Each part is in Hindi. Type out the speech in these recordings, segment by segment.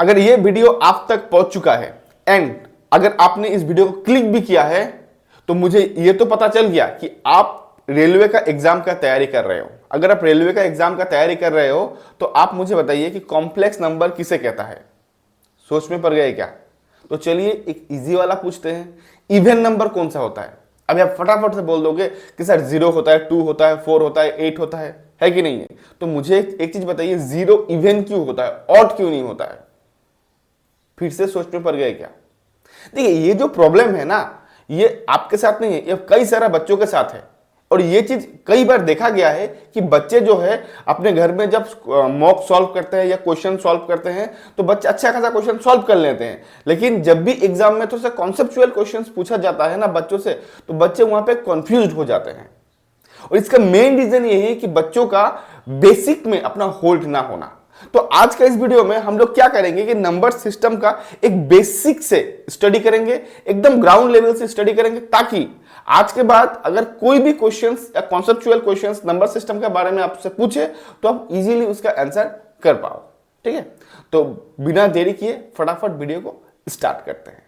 अगर ये वीडियो आप तक पहुंच चुका है एंड अगर आपने इस वीडियो को क्लिक भी किया है तो मुझे ये तो पता चल गया कि आप रेलवे का एग्जाम का तैयारी कर रहे हो। अगर आप रेलवे का एग्जाम का तैयारी कर रहे हो तो आप मुझे बताइए कि कॉम्प्लेक्स नंबर किसे कहता है। सोच में पड़ गए क्या? तो चलिए एक इजी वाला पूछते हैं, इवन नंबर कौन सा होता है? अभी आप फटाफट से बोल दोगे कि सर 0 होता है, 2 होता है, 4 होता है, 8 होता है कि नहीं है? तो मुझे एक चीज बताइए, 0 इवन क्यों होता है, ऑड क्यों नहीं होता है? फिर से सोच में पड़ गए क्या? देखिए ये जो प्रॉब्लम है ना, ये आपके साथ नहीं है, ये कई सारे बच्चों के साथ है। और ये चीज कई बार देखा गया है कि बच्चे जो है अपने घर में जब मॉक सॉल्व करते हैं या क्वेश्चन सॉल्व करते हैं तो बच्चे अच्छा खासा क्वेश्चन सॉल्व कर लेते हैं, लेकिन जब भी एग्जाम में थोड़ा सा कॉन्सेप्चुअल क्वेश्चंस पूछा जाता है ना बच्चों से, तो बच्चे वहां पे कंफ्यूज हो जाते हैं। और इसका मेन रीजन ये है कि बच्चों का बेसिक में अपना होल्ड ना होना। तो आज का इस वीडियो में हम लोग क्या करेंगे कि नंबर सिस्टम का एक बेसिक से स्टडी करेंगे, एकदम ग्राउंड लेवल से स्टडी करेंगे, ताकि आज के बाद अगर कोई भी क्वेश्चंस या कॉन्सेप्चुअल क्वेश्चंस नंबर सिस्टम के बारे में आपसे पूछे तो आप इजीली उसका आंसर कर पाओ। ठीक है, तो बिना देरी किए फटाफट वीडियो को स्टार्ट करते हैं।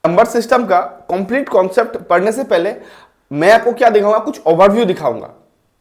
नंबर सिस्टम का कंप्लीट कॉन्सेप्ट पढ़ने से पहले मैं आपको क्या दिखाऊंगा, कुछ ओवरव्यू दिखाऊंगा।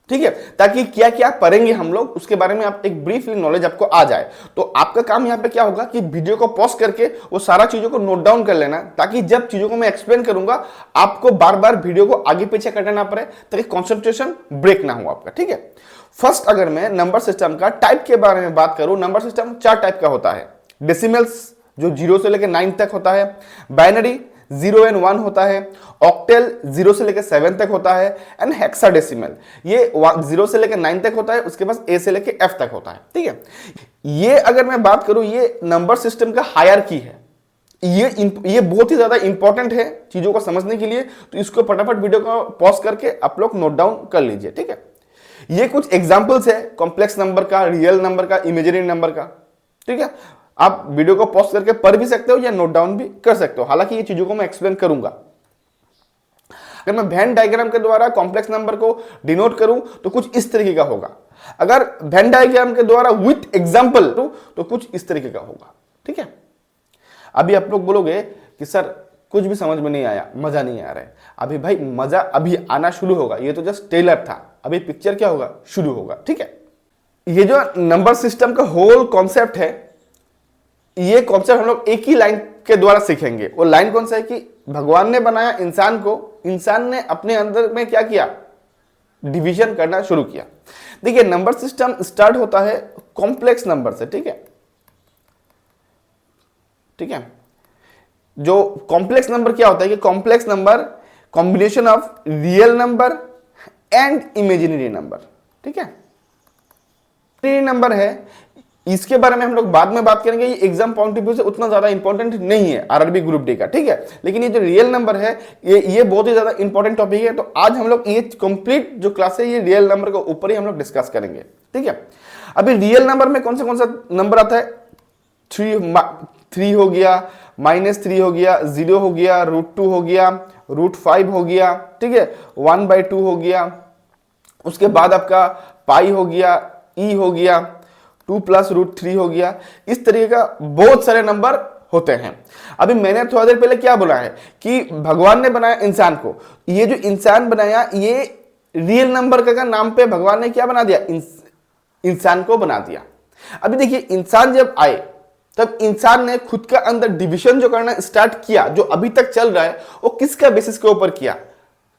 ठीक है, ताकि क्या क्या पढ़ेंगे हम लोग उसके बारे में आप एक ब्रीफली नॉलेज आपको आ जाए। तो आपका काम यहां पे क्या होगा कि वीडियो को पॉज करके वो सारा चीजों को नोट डाउन कर लेना, ताकि जब चीजों को मैं एक्सप्लेन करूंगा आपको बार बार वीडियो को आगे पीछे करना ना पड़े, ताकि कॉन्सेंट्रेशन ब्रेक ना हो आपका। ठीक है, फर्स्ट अगर मैं नंबर सिस्टम का टाइप के बारे में बात करूं, नंबर सिस्टम 4 टाइप का होता है। डेसिमल्स जो 0 से लेकर 9 तक होता है, बाइनरी 0 एंड 1 होता है, ऑक्टेल 0 से लेकर 7 तक होता है, एंड हेक्साडेसिमल ये 0 से लेकर 9 तक होता है, उसके पास ए से लेकर एफ तक होता है। ठीक है, ये अगर मैं बात करूं ये नंबर सिस्टम का हायरार्की है। ये बहुत ही ज्यादा इंपॉर्टेंट है चीजों को समझने के लिए, तो इसको फटाफट वीडियो को पॉज करके आप लोग नोट डाउन कर लीजिए। ठीक है, ये कुछ एग्जांपल्स है कॉम्प्लेक्स नंबर का, रियल नंबर का, इमेजिनरी नंबर का। ठीक है, आप वीडियो को पॉज करके पढ़ भी सकते हो या नोट डाउन भी कर सकते हो, हालांकि ये चीजों को मैं एक्सप्लेन करूंगा। अगर मैं वेन डायग्राम के द्वारा कॉम्प्लेक्स नंबर को डिनोट करूं तो कुछ इस तरीके का होगा। अगर वेन डायग्राम के द्वारा विथ एग्जांपल तो कुछ इस तरीके का होगा। ठीक है, अभी आप लोग बोलोगे कि सर कुछ भी समझ में नहीं आया, मजा नहीं आ रहा है। अभी भाई मजा अभी आना शुरू होगा, ये तो जस्ट ट्रेलर था, अभी पिक्चर क्या होगा, शुरू होगा। ठीक है, ये जो नंबर सिस्टम का होल कॉन्सेप्ट है, ये कॉन्सेप्ट हम लोग एक ही लाइन के द्वारा सीखेंगे। वो लाइन कौन सा है कि भगवान ने बनाया इंसान को, इंसान ने अपने अंदर में क्या किया, डिवीजन करना शुरू किया। देखिए नंबर सिस्टम स्टार्ट होता है कॉम्प्लेक्स नंबर से। ठीक है, ठीक है, जो कॉम्प्लेक्स नंबर क्या होता है कि complex number combination of real number and imaginary number. ठीक है, नंबर है, इसके बारे में हम लोग बाद में बात करेंगे, ये एग्जाम पॉइंट ऑफ व्यू से उतना ज्यादा इंपॉर्टेंट नहीं है आरआरबी ग्रुप डी का। ठीक है, लेकिन ये जो रियल नंबर है ये बहुत ही ज्यादा इंपॉर्टेंट टॉपिक है। तो आज हम लोग ये कंप्लीट जो क्लास है ये रियल नंबर के ऊपर ही हम लोग डिस्कस करेंगे। ठीक है, अभी रियल नंबर में कौन सा नंबर आता है, 3 हो गया, -3 हो गया, 0 हो गया, √2 हो गया, √5 हो गया। ठीक है, 1/2 हो गया, उसके बाद आपका पाई हो गया, ई हो गया, 2 + √3 हो गया। इस तरीके का बहुत सारे नंबर होते हैं। अभी मैंने थोड़ा देर पहले क्या बोला है कि भगवान ने बनाया इंसान को, ये जो इंसान बनाया ये रियल नंबर का नाम पे भगवान ने क्या बना दिया, इंसान को बना दिया। अभी देखिए इंसान जब आए तब इंसान ने खुद का अंदर डिवीजन जो करना स्टार्ट किया, जो अभी तक चल रहा है, वो किसका बेसिस के ऊपर किया,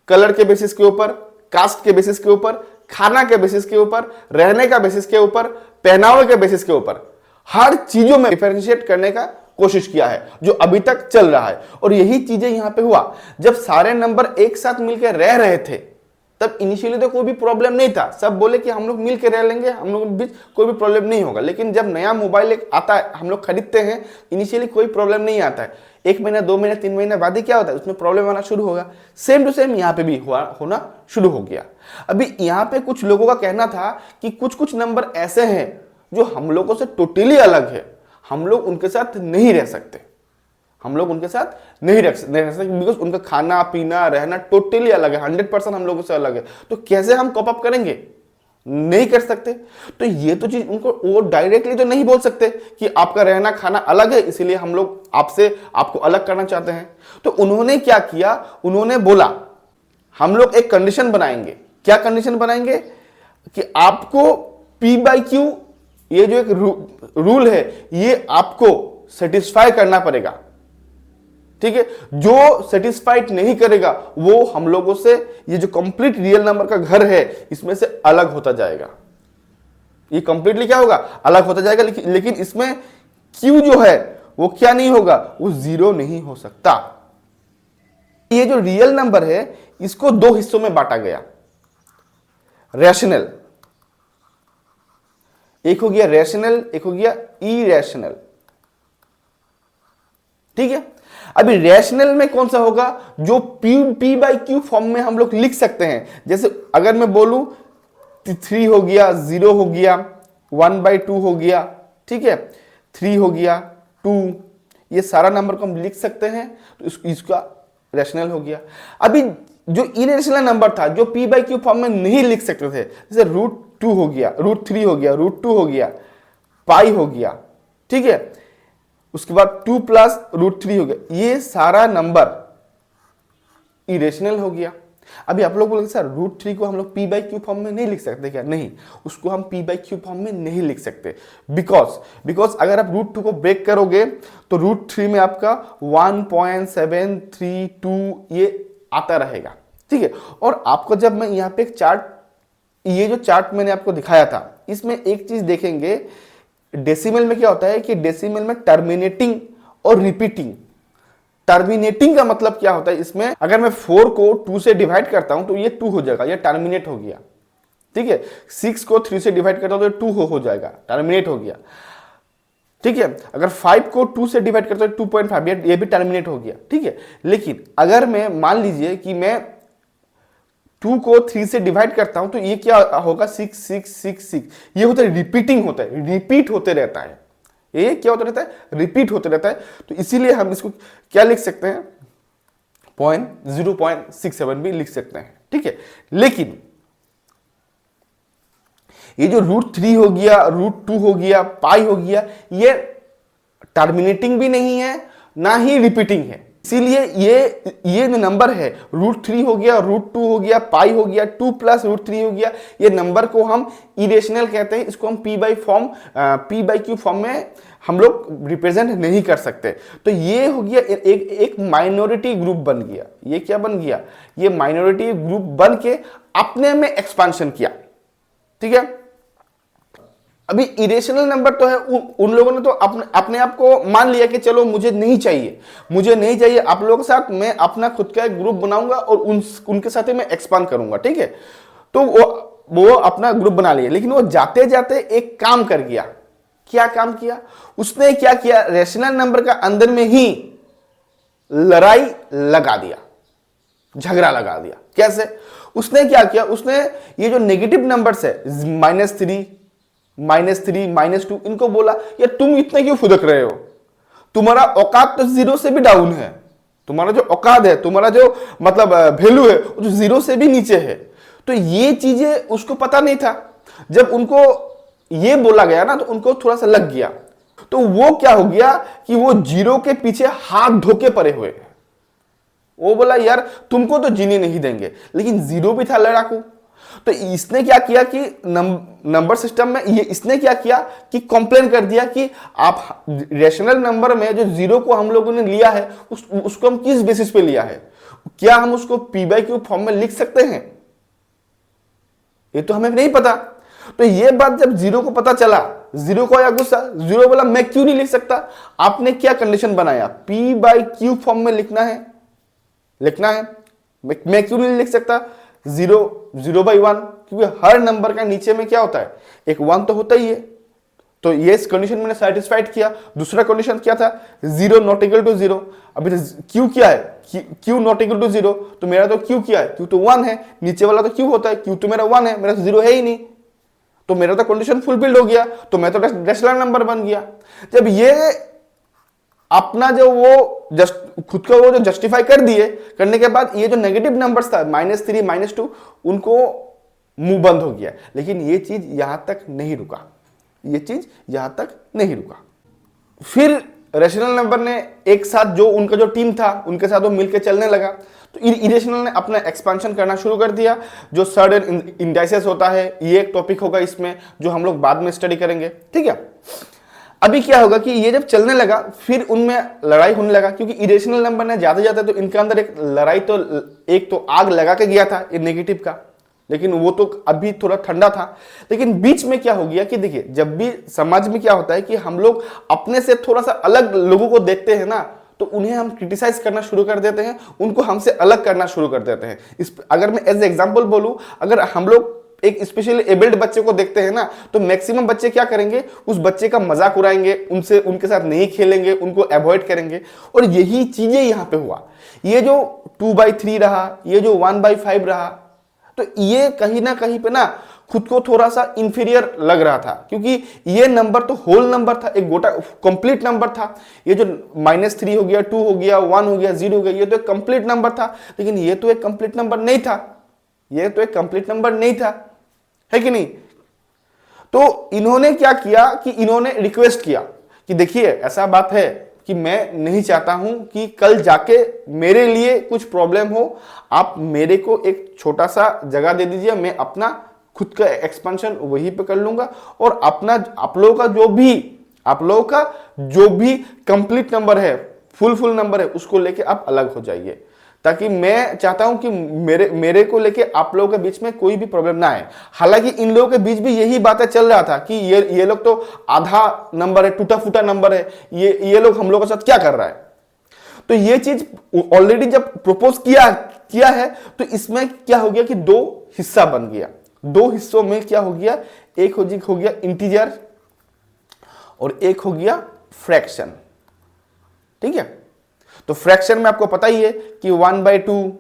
कलर के बेसिस के ऊपर, कास्ट के बेसिस के ऊपर, खाना के बेसिस के ऊपर, रहने का बेसिस के ऊपर, पहनावे के बेसिस के ऊपर, हर चीजों में डिफरेंशिएट करने का कोशिश किया है जो अभी तक चल रहा है। और यही चीजें यहां पे हुआ जब सारे नंबर एक साथ मिलकर रह रहे थे, तब इनिशियली तो कोई भी प्रॉब्लम नहीं था, सब बोले कि हम लोग मिलकर रह लेंगे, हम लोग बीच कोई भी प्रॉब्लम नहीं होगा। लेकिन जब नया मोबाइल एक आता है, हम लोग खरीदते हैं, इनिशियली कोई प्रॉब्लम नहीं आता है, 1 महीना 2 महीना 3 महीना बाद ही क्या होता है, उसमें प्रॉब्लम आना शुरू होगा। सेम टू सेम यहाँ पे भी होना शुरू हो गया। अभी यहाँ पे कुछ लोगों का कहना था कि कुछ कुछ नंबर ऐसे हैं जो हम लोगों से टोटली अलग है, हम लोग उनके साथ नहीं रह सकते, हम लोग उनके साथ नहीं रह सकते बिकॉज उनका खाना पीना रहना टोटली अलग है, 100% हम लोगों से अलग है। तो कैसे हम कॉप अप करेंगे, नहीं कर सकते। तो ये तो चीज उनको वो डायरेक्टली तो नहीं बोल सकते कि आपका रहना खाना अलग है, इसीलिए हम लोग आपको अलग करना चाहते हैं। तो उन्होंने क्या किया, उन्होंने बोला हम लोग एक कंडीशन बनाएंगे। क्या कंडीशन बनाएंगे कि आपको P बाई क्यू, ये जो एक रूल है, ये आपको सेटिस्फाई करना पड़ेगा। ठीक है, जो सेटिस्फाइड नहीं करेगा वो हम लोगों से, ये जो कंप्लीट रियल नंबर का घर है, इसमें से अलग होता जाएगा। ये कंप्लीटली क्या होगा, अलग होता जाएगा। लेकिन इसमें क्यू जो है वो क्या नहीं होगा, वो जीरो नहीं हो सकता। ये जो रियल नंबर है इसको दो हिस्सों में बांटा गया, रैशनल, एक हो गया रैशनल, एक हो गया इरैशनल। ठीक है, अभी रैशनल में कौन सा होगा, जो P बाई क्यू फॉर्म में हम लोग लिख सकते हैं। जैसे अगर मैं बोलूं 3 हो गया, 0 हो गया, 1/2 हो गया, ठीक है, 3 हो गया, 2, ये सारा नंबर को हम लिख सकते हैं, तो इसका रैशनल हो गया। अभी जो इरेशनल नंबर था, जो P बाई क्यू फॉर्म में नहीं लिख सकते थे, जैसे √2 हो गया, √3 हो गया, √2 हो गया, पाई हो गया, ठीक है, उसके बाद 2 प्लस √3 हो गया, ये सारा नंबर इरेशनल हो गया। अभी आप लोग बोलेंगे सर √3 को हम लोग P बाई क्यू फॉर्म में नहीं लिख सकते क्या? नहीं, उसको हम P बाई क्यू फॉर्म में नहीं लिख सकते। बिकॉज अगर आप √2 को ब्रेक करोगे तो √3 में आपका 1.732 ये आता रहेगा। ठीक है, और आपको जब मैं यहाँ पे एक चार्ट, ये जो चार्ट मैंने आपको दिखाया था, इसमें एक चीज देखेंगे, डेसिमल में क्या होता है कि डेसिमल में टर्मिनेटिंग और रिपीटिंग। टर्मिनेटिंग का मतलब क्या होता है, इसमें अगर मैं 4 को 2 से डिवाइड करता हूं तो ये 2 हो जाएगा, ये टर्मिनेट हो गया। ठीक है, 6 को 3 से डिवाइड करता हूं तो 2 हो जाएगा, टर्मिनेट हो गया। ठीक है, अगर 5 को 2 से डिवाइड करता हूं 2.5, ये भी टर्मिनेट हो गया। ठीक है, लेकिन अगर मैं मान लीजिए कि मैं 2 को 3 से डिवाइड करता हूं तो ये क्या होगा, 6 6 6 6, ये होता है रिपीटिंग, होता है, रिपीट होते रहता है। ये क्या होता रहता है, रिपीट होते रहता है। तो इसीलिए हम इसको क्या लिख सकते हैं, 0.67 भी लिख सकते हैं। ठीक है, लेकिन ये जो √3 हो गया, √2 हो गया, पाई हो गया, ये टर्मिनेटिंग भी नहीं है ना ही रिपीटिंग है। इसीलिए ये जो नंबर है, √3 हो गया, √2 हो गया, पाई हो गया, 2 प्लस √3 हो गया, ये नंबर को हम इरेशनल कहते हैं। इसको हम P बाई क्यू फॉर्म में हम लोग रिप्रेजेंट नहीं कर सकते। तो ये हो गया एक माइनॉरिटी ग्रुप बन गया। ये क्या बन गया, ये माइनॉरिटी ग्रुप बन के अपने में एक्सपांशन किया। ठीक है, अभी इरेशनल नंबर तो है, उन लोगों ने तो अपने आप को मान लिया कि चलो मुझे नहीं चाहिए, आप लोगों के साथ मैं अपना खुद का एक ग्रुप बनाऊंगा और उनके साथ ही मैं एक्सपांड करूंगा। ठीक है, तो वो अपना ग्रुप बना लिया, लेकिन वो जाते जाते एक काम कर गया। क्या काम किया उसने, क्या किया, रैशनल नंबर का अंदर में ही लड़ाई लगा दिया, झगड़ा लगा दिया। कैसे, उसने क्या किया, उसने ये जो नेगेटिव नंबर्स है, -3, -2, इनको बोला यार तुम इतने क्यों फुदक रहे हो, तुम्हारा औकात तो 0 से भी डाउन है, तुम्हारा जो औकात है, तुम्हारा जो मतलब वैल्यू है, वो 0 से भी नीचे है। तो ये चीजें उसको पता नहीं था। जब उनको ये बोला गया ना तो उनको थोड़ा सा लग गया। तो वो क्या हो गया कि वो 0 के पीछे हाथ धोके पड़े हुए। वो बोला यार तुमको तो जीने नहीं देंगे, लेकिन 0 भी था लड़ाकू। तो इसने क्या किया कि नंबर सिस्टम में इसने क्या किया कि कंप्लेन कर दिया कि आप रैशनल नंबर में जो 0 को हम लोगों ने लिया है उसको हम किस बेसिस पे लिया है, क्या हम उसको P बाई क्यू फॉर्म में लिख सकते हैं, ये तो हमें नहीं पता। तो ये बात जब 0 को पता चला, 0 को आया गुस्सा, 0 बोला मैं क्यों नहीं लिख सकता। आपने क्या कंडीशन बनाया, P बाई क्यू फॉर्म में लिखना है, मैं क्यों नहीं लिख सकता 0/1, क्योंकि हर नंबर का नीचे में क्या होता है, एक 1 तो होता ही है। तो ये इस कंडीशन मैंने सेटिस्फाइड किया। दूसरा कंडीशन क्या था, 0 नॉट इक्वल टू 0। अभी तो क्यू क्या है, क्यू नॉट इक्वल टू 0, तो मेरा तो क्यू क्या है, क्यू तो 1 है, नीचे वाला तो क्यू होता है, क्यू तो मेरा 1 है, मेरा तो 0 है ही नहीं। तो मेरा तो कंडीशन फुलफिल्ड हो गया, तो मैं तो रैशनल नंबर बन गया। जब ये अपना जो वो खुद का वो जो जस्टिफाई कर दिए, करने के बाद ये जो नेगेटिव नंबर्स था -3 -2 उनको मुंह बंद हो गया। लेकिन ये चीज यहां तक नहीं रुका, ये चीज यहां तक नहीं रुका। फिर रेशनल नंबर ने एक साथ जो उनका जो टीम था उनके साथ वो मिलकर चलने लगा, तो इरेशनल ने अपना एक्सपेंशन करना शुरू कर दिया। जो सडन इंडाइसेस होता है, ये एक टॉपिक होगा इसमें जो हम लोग बाद में स्टडी करेंगे, ठीक है। अभी क्या होगा कि ये जब चलने लगा फिर उनमें लड़ाई होने लगा, क्योंकि इरेशनल नंबर ने ज्यादा ज्यादा तो इनके अंदर एक लड़ाई तो एक तो आग लगा के गया था नेगेटिव का, लेकिन वो तो अभी थोड़ा ठंडा था। लेकिन बीच में क्या हो गया कि देखिए, जब भी समाज में क्या होता है कि हम लोग अपने से थोड़ा सा अलग लोगों को देखते हैं ना, तो उन्हें हम क्रिटिसाइज करना शुरू कर देते हैं, उनको हमसे अलग करना शुरू कर देते हैं। अगर मैं एज एग्जांपल बोलूं, अगर हम लोग एक स्पेशली एबल्ड बच्चे को देखते हैं ना, तो मैक्सिमम बच्चे क्या करेंगे, उस बच्चे का मजाक उड़ाएंगे, उनके साथ नहीं खेलेंगे, उनको अवॉइड करेंगे। और यही चीजें यहां पे हुआ। ये जो 2/3 रहा, ये जो 1/5 रहा, तो ये कहीं ना कहीं पे ना खुद को थोड़ा सा इंफीरियर लग रहा था, क्योंकि ये नंबर तो होल नंबर था, एक गोटा कंप्लीट नंबर था। ये जो -3 हो गया, 2 हो गया, 1 हो गया, 0 हो गया, ये तो एक कंप्लीट नंबर था। लेकिन ये तो एक कंप्लीट नंबर नहीं था, ये तो एक कंप्लीट नंबर नहीं था, है कि नहीं। तो इन्होंने क्या किया कि इन्होंने रिक्वेस्ट किया कि देखिए, ऐसा बात है कि मैं नहीं चाहता हूं कि कल जाके मेरे लिए कुछ प्रॉब्लम हो, आप मेरे को एक छोटा सा जगह दे दीजिए, मैं अपना खुद का एक्सपेंशन वहीं पे कर लूंगा, और अपना आप लोगों का जो भी कंप्लीट नंबर है, फुल नंबर है, उसको लेके आप अलग हो जाइए, ताकि मैं चाहता हूं कि मेरे को लेके आप लोगों के बीच में कोई भी प्रॉब्लम ना आए। हालांकि इन लोगों के बीच भी यही बातें चल रहा था कि ये लोग तो आधा नंबर है, टूटा फूटा नंबर है, ये लोग हम लोगों के साथ क्या कर रहा है। तो ये चीज ऑलरेडी जब प्रपोज किया है, तो इसमें क्या हो गया कि 2 हिस्सा बन गया। 2 हिस्सों में क्या हो गया, एक हो गया इंटीजर और एक हो गया फ्रैक्शन, ठीक है। तो फ्रैक्शन में आपको पता ही है कि 1/2,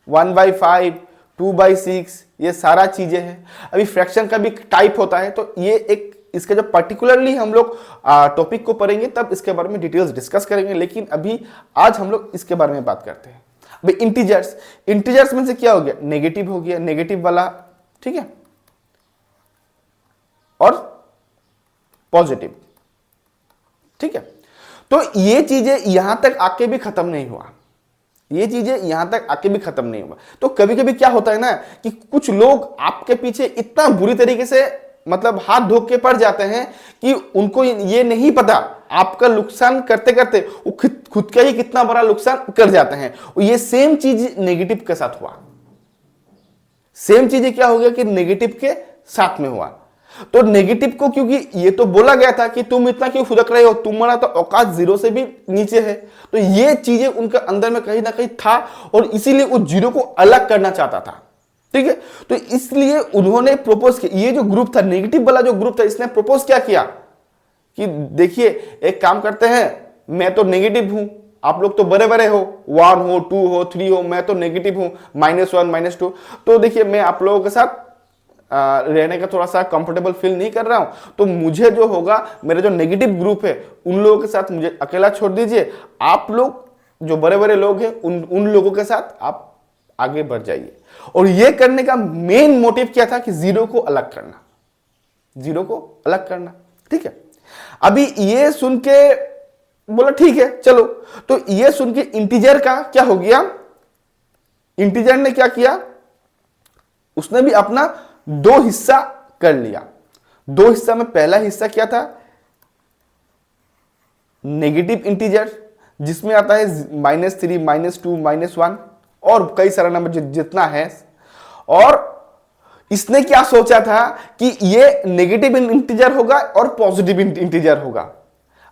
1/5, 2/6, ये सारा चीजें हैं। अभी फ्रैक्शन का भी टाइप होता है, तो ये एक इसका जब पर्टिकुलरली हम लोग टॉपिक को पढ़ेंगे तब इसके बारे में डिटेल्स डिस्कस करेंगे, लेकिन अभी आज हम लोग इसके बारे में बात करते हैं। अभी इंटीजर्स में से क्या हो गया, नेगेटिव हो गया, नेगेटिव वाला, ठीक है, और पॉजिटिव, ठीक है। तो ये चीजें यहां तक आके भी खत्म नहीं हुआ, ये चीजें यहां तक आके भी खत्म नहीं हुआ। तो कभी कभी क्या होता है ना कि कुछ लोग आपके पीछे इतना बुरी तरीके से मतलब हाथ धो के पड़ जाते हैं कि उनको ये नहीं पता आपका नुकसान करते करते वो खुद का ही कितना बड़ा नुकसान कर जाते हैं। ये सेम चीज नेगेटिव के साथ हुआ, सेम चीज क्या हो गया कि नेगेटिव के साथ में हुआ। तो नेगेटिव को, क्योंकि ये तो बोला गया था कि तुम इतना क्यों फुदक रहे हो, तुम्हारा तो औकात 0 से भी नीचे है, तो ये चीजें उनके अंदर में कहीं ना कहीं था, और इसीलिए वो 0 को अलग करना चाहता था, ठीक है। तो इसलिए उन्होंने प्रपोज किया, ये जो ग्रुप था, नेगेटिव वाला जो ग्रुप था, इसने प्रपोज क्या किया कि देखिए एक काम करते हैं, मैं तो नेगेटिव हूं, आप लोग तो बड़े बड़े हो, 1 हो, 2 हो, 3 हो, मैं तो नेगेटिव हूं, -1 -2, तो देखिए मैं आप लोगों के साथ रहने का थोड़ा सा कंफर्टेबल फील नहीं कर रहा हूं, तो मुझे जो होगा, मेरे जो नेगेटिव ग्रुप है उन लोगों के साथ मुझे अकेला छोड़ दीजिए, आप लोग जो बड़े बड़े लोग हैं उन लोगों के साथ आप आगे बढ़ जाइए। और ये करने का मेन मोटिव क्या था कि 0 को अलग करना, 0 को अलग करना, ठीक है। अभी ये सुन के बोला ठीक है चलो, तो ये सुन के इंटीजर का क्या हो गया, इंटीजर ने क्या किया, उसने भी अपना 2 हिस्सा कर लिया। 2 हिस्सा में पहला हिस्सा क्या था, नेगेटिव इंटीजर, जिसमें आता है -3, -2, -1 और कई सारा नंबर जितना है। और इसने क्या सोचा था कि ये नेगेटिव इंटीजर होगा और पॉजिटिव इंटीजर होगा।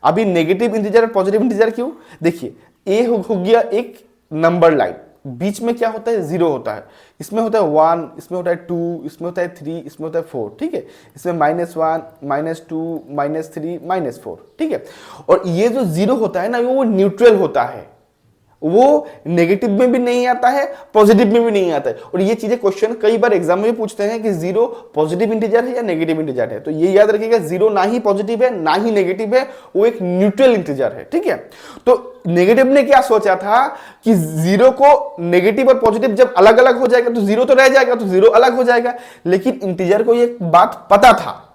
अभी नेगेटिव इंटीजर और पॉजिटिव इंटीजर क्यों, देखिए ए हो गया एक नंबर लाइन, बीच में क्या होता है, 0 होता है, इसमें होता है 1, इसमें होता है 2, इसमें होता है 3, इसमें होता है 4, ठीक है। इसमें -1, -2, -3, -4, ठीक है। और ये जो 0 होता है ना, वो न्यूट्रल होता है, वो नेगेटिव में भी नहीं आता है, पॉजिटिव में भी नहीं आता है। और ये चीजें क्वेश्चन कई बार एग्जाम में पूछते हैं कि जीरो पॉजिटिव इंटीजर है या नेगेटिव इंटीजर है, तो ये याद रखिएगा जीरो ना ही पॉजिटिव है ना ही नेगेटिव है, वो एक न्यूट्रल इंटीजर है। ठीक है, तो नेगेटिव ने क्या सोचा था कि जीरो को नेगेटिव और पॉजिटिव जब अलग अलग हो जाएगा तो जीरो तो रह जाएगा, तो जीरो अलग हो जाएगा। लेकिन इंटीजर को ये बात पता था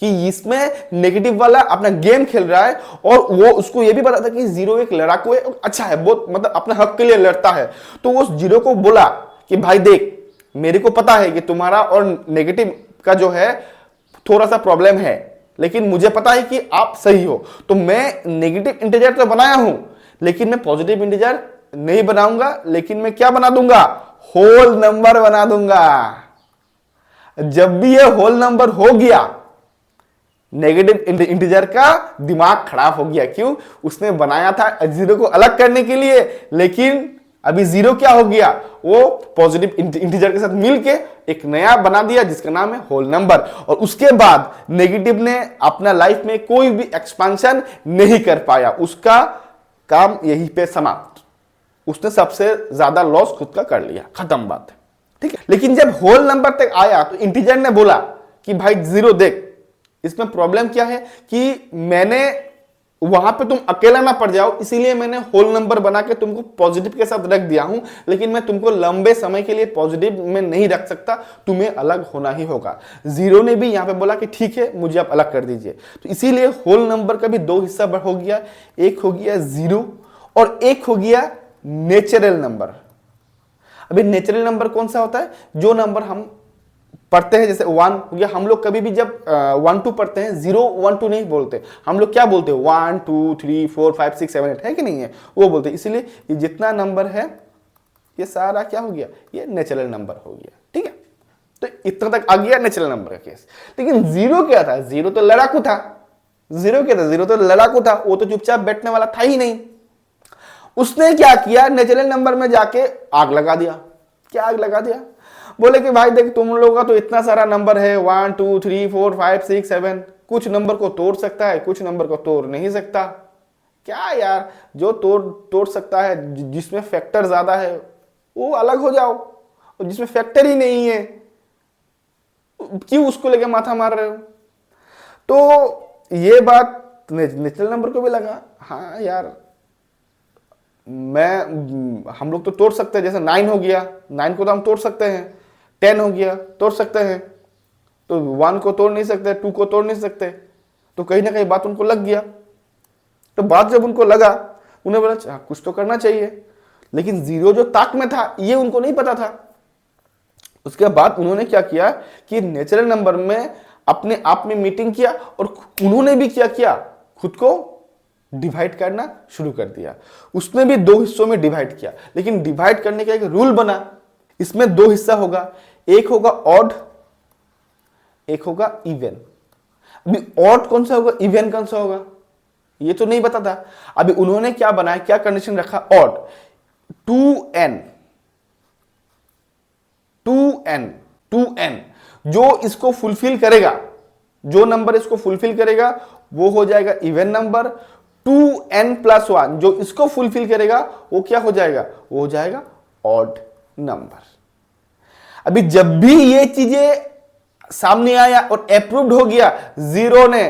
कि इसमें नेगेटिव वाला अपना गेम खेल रहा है, और वो उसको ये भी पता था कि जीरो एक लड़ाकू है, अच्छा है, बहुत मतलब अपने हक के लिए लड़ता है। तो वो जीरो को बोला कि भाई देख, मेरे को पता है कि तुम्हारा और नेगेटिव का जो है थोड़ा सा प्रॉब्लम है, लेकिन मुझे पता है कि आप सही हो, तो मैं नेगेटिव इंटीजर तो बनाया हूं, लेकिन मैं पॉजिटिव इंटीजर नहीं बनाऊंगा, लेकिन मैं क्या बना दूंगा, होल नंबर बना दूंगा। जब भी ये होल नंबर हो गया, नेगेटिव इंटीजर का दिमाग खराब हो गया। क्यों? उसने बनाया था जीरो को अलग करने के लिए, लेकिन अभी जीरो क्या हो गया, वो पॉजिटिव इंटीजर के साथ मिलके एक नया बना दिया जिसका नाम है होल नंबर। और उसके बाद नेगेटिव ने अपना लाइफ में कोई भी एक्सपेंशन नहीं कर पाया, उसका काम यहीं पे समाप्त। उसने सबसे ज्यादा लॉस खुद का कर लिया, खत्म बात है। ठीक है, लेकिन जब होल नंबर तक आया तो इंटीजर ने बोला कि भाई जीरो देख, इसमें प्रॉब्लम क्या है कि मैंने वहां पे तुम अकेला ना पड़ जाओ, इसीलिए मैंने होल नंबर बना के तुमको पॉजिटिव के साथ रख दिया हूं, लेकिन मैं तुमको लंबे समय के लिए पॉजिटिव में नहीं रख सकता, तुम्हें अलग होना ही होगा। जीरो ने भी यहां पे बोला कि ठीक है, मुझे आप अलग कर दीजिए। तो इसीलिए होल नंबर का भी दो हिस्सा हो गया, एक हो गया जीरो और एक हो गया नेचुरल नंबर। अभी नेचुरल नंबर कौन सा होता है? जो नंबर हम पढ़ते हैं, जैसे वन हो गया, हम लोग कभी भी जब 1 2 पढ़ते हैं 0 1 2 नहीं बोलते, हम लोग क्या बोलते हैं 1 2 3 4 5 6 7 8, है कि नहीं है, वो बोलते हैं। इसीलिए ये जितना नंबर है ये सारा क्या हो गया, ये नेचुरल नंबर हो गया। ठीक है, तो इतना तक आ गया नेचुरल नंबर का केस। लेकिन जीरो क्या था? जीरो तो लड़ाकू था। जीरो क्या था? जीरो तो लड़ाकू था, वो तो चुपचाप बैठने वाला था ही नहीं। उसने क्या किया, नेचुरल नंबर में जाके आग लगा दिया। क्या आग लगा दिया? बोले कि भाई देख, तुम लोगों का तो इतना सारा नंबर है 1 2 3 4 5 6 7, कुछ नंबर को तोड़ सकता है, कुछ नंबर को तोड़ नहीं सकता। क्या यार, जो तोड़ सकता है, जिसमें फैक्टर ज्यादा है वो अलग हो जाओ, और जिसमें फैक्टर ही नहीं है क्यों उसको लेके माथा मार रहे हो? तो ये बात नेचुरल नंबर को भी लगा, हाँ यार हम लोग तो तोड़ सकते हैं, जैसे 9 हो गया, 9 को तो हम तोड़ सकते हैं, 10 हो गया तोड़ सकते हैं, तो 1 को तोड़ नहीं सकते, 2 को तोड़ नहीं सकते। तो कहीं ना कहीं बात उनको लग गया। तो बात जब उनको लगा, उन्हें बोला कुछ तो करना चाहिए, लेकिन जीरो जो ताक में था ये उनको नहीं पता था। उसके बाद उन्होंने क्या किया कि नेचुरल नंबर में अपने आप में मीटिंग किया, और उन्होंने भी क्या किया, खुद को डिवाइड करना शुरू कर दिया। उसने भी दो हिस्सों में डिवाइड किया, लेकिन डिवाइड करने का एक रूल बना। इसमें दो हिस्सा होगा, एक होगा ऑड, एक होगा इवन। अभी ऑड कौन सा होगा, इवन कौन सा होगा, ये तो नहीं पता था। अभी उन्होंने क्या बनाया, क्या कंडीशन रखा, ऑड 2n 2n 2n, जो इसको फुलफिल करेगा, जो नंबर इसको फुलफिल करेगा वो हो जाएगा इवन नंबर। 2n+1 जो इसको फुलफिल करेगा वो क्या हो जाएगा, वो हो जाएगा ऑड नंबर। अभी जब भी ये चीजें सामने आया और अप्रूव्ड हो गया, जीरो ने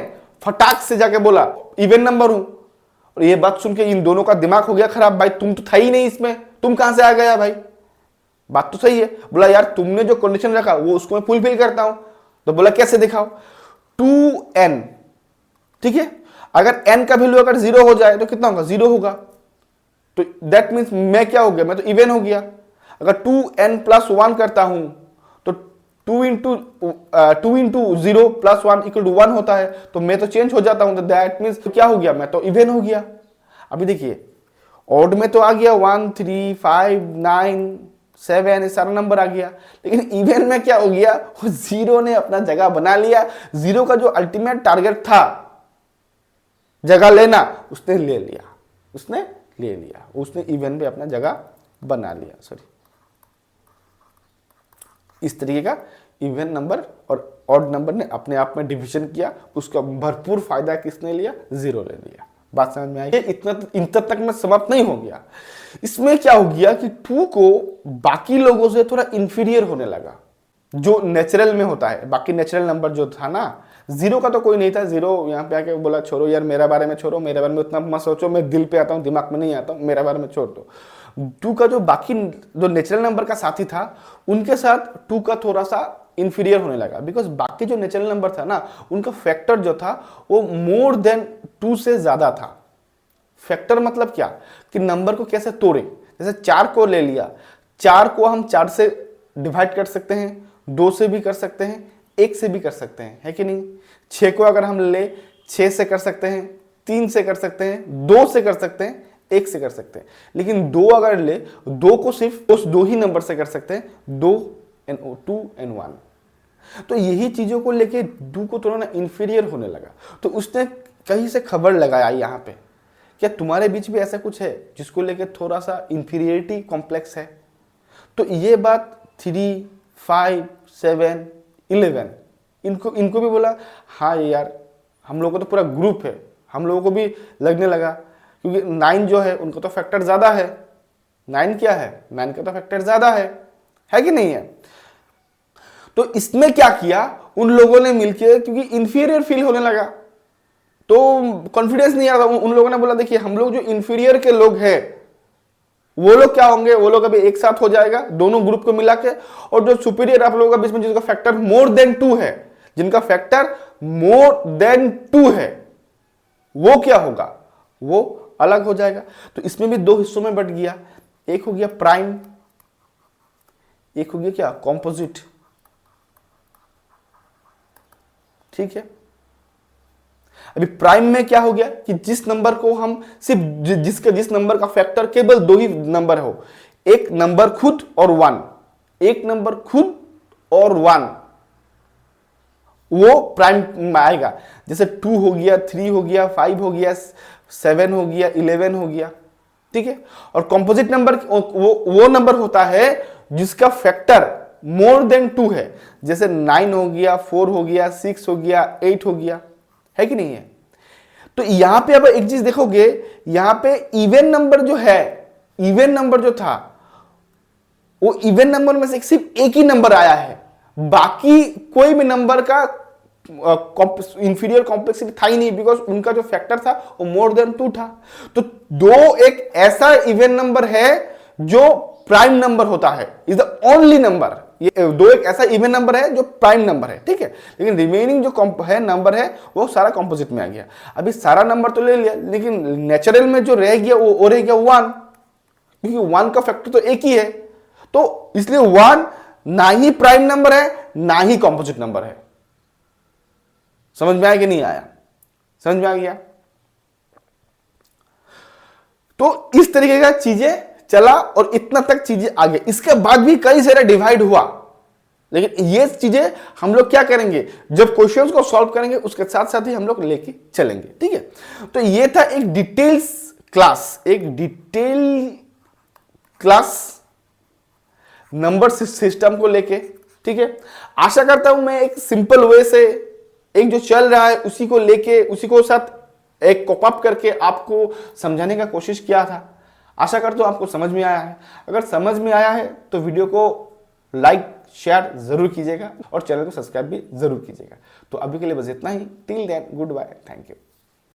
फटाक से जाके बोला इवन नंबर हूं। और ये बात सुन के इन दोनों का दिमाग हो गया खराब, भाई तुम तो था ही नहीं इसमें, तुम कहां से आ गया भाई, बात तो सही है। बोला यार तुमने जो कंडीशन रखा वो उसको मैं फुलफिल करता हूं। तो बोला कैसे दिखाओ, 2n, ठीक है, अगर n का वैल्यू अगर 0 हो जाए तो कितना होगा, 0 होगा, तो दैट मीन्स मैं क्या हो गया, मैं तो इवन हो गया। अगर 2n+1 करता हूं तो 2 इंटू 0 + 1 = 1 होता है, तो मैं तो चेंज हो जाता हूं, तो दैट मीन्स क्या हो गया, मैं तो इवन हो गया। अभी देखिए ऑड में तो आ गया 1 3 5 9 7, ये सारा नंबर आ गया, लेकिन इवन में क्या हो गया, वो जीरो ने अपना जगह बना लिया। जीरो का जो अल्टीमेट टारगेट था जगह लेना, उसने ले लिया, उसने ले लिया, उसने इवन पे अपना जगह बना लिया। सॉरी, इस तरीके का इवन नंबर और ऑड नंबर ने अपने आप में डिवीजन किया, उसका भरपूर फायदा किसने लिया, जीरो ले लिया। बात समझ में आई? इतना इन तक में समाप्त नहीं हो गया। इसमें क्या हो गया कि 2 को बाकी लोगों से थोड़ा इंफीरियर होने लगा, जो नेचुरल में होता है। बाकी नेचुरल नंबर जो था ना, 0 का तो कोई नहीं था। 0 यहाँ पे आके बोला छोड़ो यार, मेरा बारे में छोड़ो, मेरे बारे में उतना मत सोचो, मैं दिल पे आता हूँ, दिमाग में नहीं आता हूँ, मेरा बारे में छोड़ दो। 2 का जो बाकी जो नेचुरल नंबर का साथी था, उनके साथ 2 का थोड़ा सा इंफीरियर होने लगा, बिकॉज बाकी जो नेचुरल नंबर था ना, उनका फैक्टर जो था वो मोर देन 2 से ज्यादा था। फैक्टर मतलब क्या, कि नंबर को कैसे तोड़े। जैसे 4 को ले लिया, 4 को हम 4 से डिवाइड कर सकते हैं, 2 से भी कर सकते हैं, 1 से भी कर सकते हैं, है कि नहीं। 6 को अगर हम ले, 6 से कर सकते हैं, 3 से कर सकते हैं, 2 से कर सकते हैं, 1 से कर सकते हैं। लेकिन 2 अगर ले, 2 को सिर्फ उस 2 ही नंबर से कर सकते हैं, 2 and 1। तो यही चीजों को लेके 2 को थोड़ा ना इंफीरियर होने लगा। तो उसने कहीं से खबर लगाया यहाँ पे, क्या तुम्हारे बीच भी ऐसा कुछ है जिसको लेके थोड़ा सा इंफीरियरिटी कॉम्प्लेक्स है। तो ये बात 3, 5, 7, 11 इनको भी बोला, हाँ यार हम लोगों को तो पूरा ग्रुप है, हम लोगों को भी लगने लगा, क्योंकि 9 जो है उनको तो फैक्टर ज्यादा है। 9 क्या है, 9 का तो फैक्टर ज्यादा है कि नहीं है। तो इसमें क्या किया उन लोगों ने मिलकर, क्योंकि इंफीरियर फील होने लगा, तो कॉन्फिडेंस नहीं आ रहा। उन लोगों ने बोला देखिए हम लोग जो इंफीरियर के लोग हैं, वो लोग क्या होंगे, वो लोग अभी एक साथ हो जाएगा दोनों ग्रुप को मिला के, और जो सुपीरियर आप लोगों के बीच में जिसका फैक्टर मोर देन 2 है, जिनका फैक्टर मोर देन 2 है, वो क्या होगा, वो अलग हो जाएगा। तो इसमें भी 2 हिस्सों में बट गया, एक हो गया प्राइम, एक हो गया क्या, कॉम्पोजिट। ठीक है। अभी प्राइम में क्या हो गया कि जिस नंबर को हम सिर्फ जिस नंबर का फैक्टर केवल 2 ही नंबर हो, एक नंबर खुद और 1, एक नंबर खुद और 1, वो प्राइम में आएगा। जैसे 2 हो गया, 3 हो गया, 5 हो गया, 7 हो गया, 11 हो गया। ठीक है। और कंपोजिट नंबर वो नंबर होता है जिसका फैक्टर मोर देन 2 है, जैसे 9 हो गया, 4 हो गया, 6 हो गया, 8 हो गया, है कि नहीं है। तो यहां पे अब एक चीज देखोगे, यहां पे इवन नंबर जो है, इवन नंबर जो था, वो इवन नंबर में से सिर्फ एक ही नंबर आया है, बाकी कोई भी नंबर का इंफीरियर कॉम्प्लेक्सिटी था ही नहीं, बिकॉज उनका जो फैक्टर था वो मोर देन 2 था। तो 2 एक ऐसा इवन नंबर है जो प्राइम नंबर होता है, इज द ओनली नंबर। ये 2 एक ऐसा इवन नंबर है जो प्राइम नंबर है। ठीक है। लेकिन रिमेनिंग जो है नंबर है वो सारा कॉम्पोजिट में आ गया। अभी सारा नंबर तो ले लिया, लेकिन नेचुरल में जो रह गया वो रह गया 1, क्योंकि 1 का फैक्टर तो एक ही है। तो इसलिए 1 ना ही प्राइम नंबर है ना ही कॉम्पोजिट नंबर है। समझ में आया कि नहीं आया, समझ में आ गया। तो इस तरीके का चीजें चला और इतना तक चीजें आ गई। इसके बाद भी कई सारे डिवाइड हुआ, लेकिन ये चीजें हम लोग क्या करेंगे, जब क्वेश्चंस को सॉल्व करेंगे उसके साथ साथ ही हम लोग लेके चलेंगे। ठीक है। तो ये था एक डिटेल्स क्लास, एक डिटेल क्लास नंबर सिस्टम को लेके। ठीक है। आशा करता हूं मैं एक सिंपल वे से, एक जो चल रहा है उसी को लेके, उसी को साथ एक कॉप अप करके आपको समझाने का कोशिश किया था। आशा करता हूं आपको समझ में आया है। अगर समझ में आया है तो वीडियो को लाइक शेयर जरूर कीजिएगा और चैनल को सब्सक्राइब भी जरूर कीजिएगा। तो अभी के लिए बस इतना ही। Till then goodbye, thank you.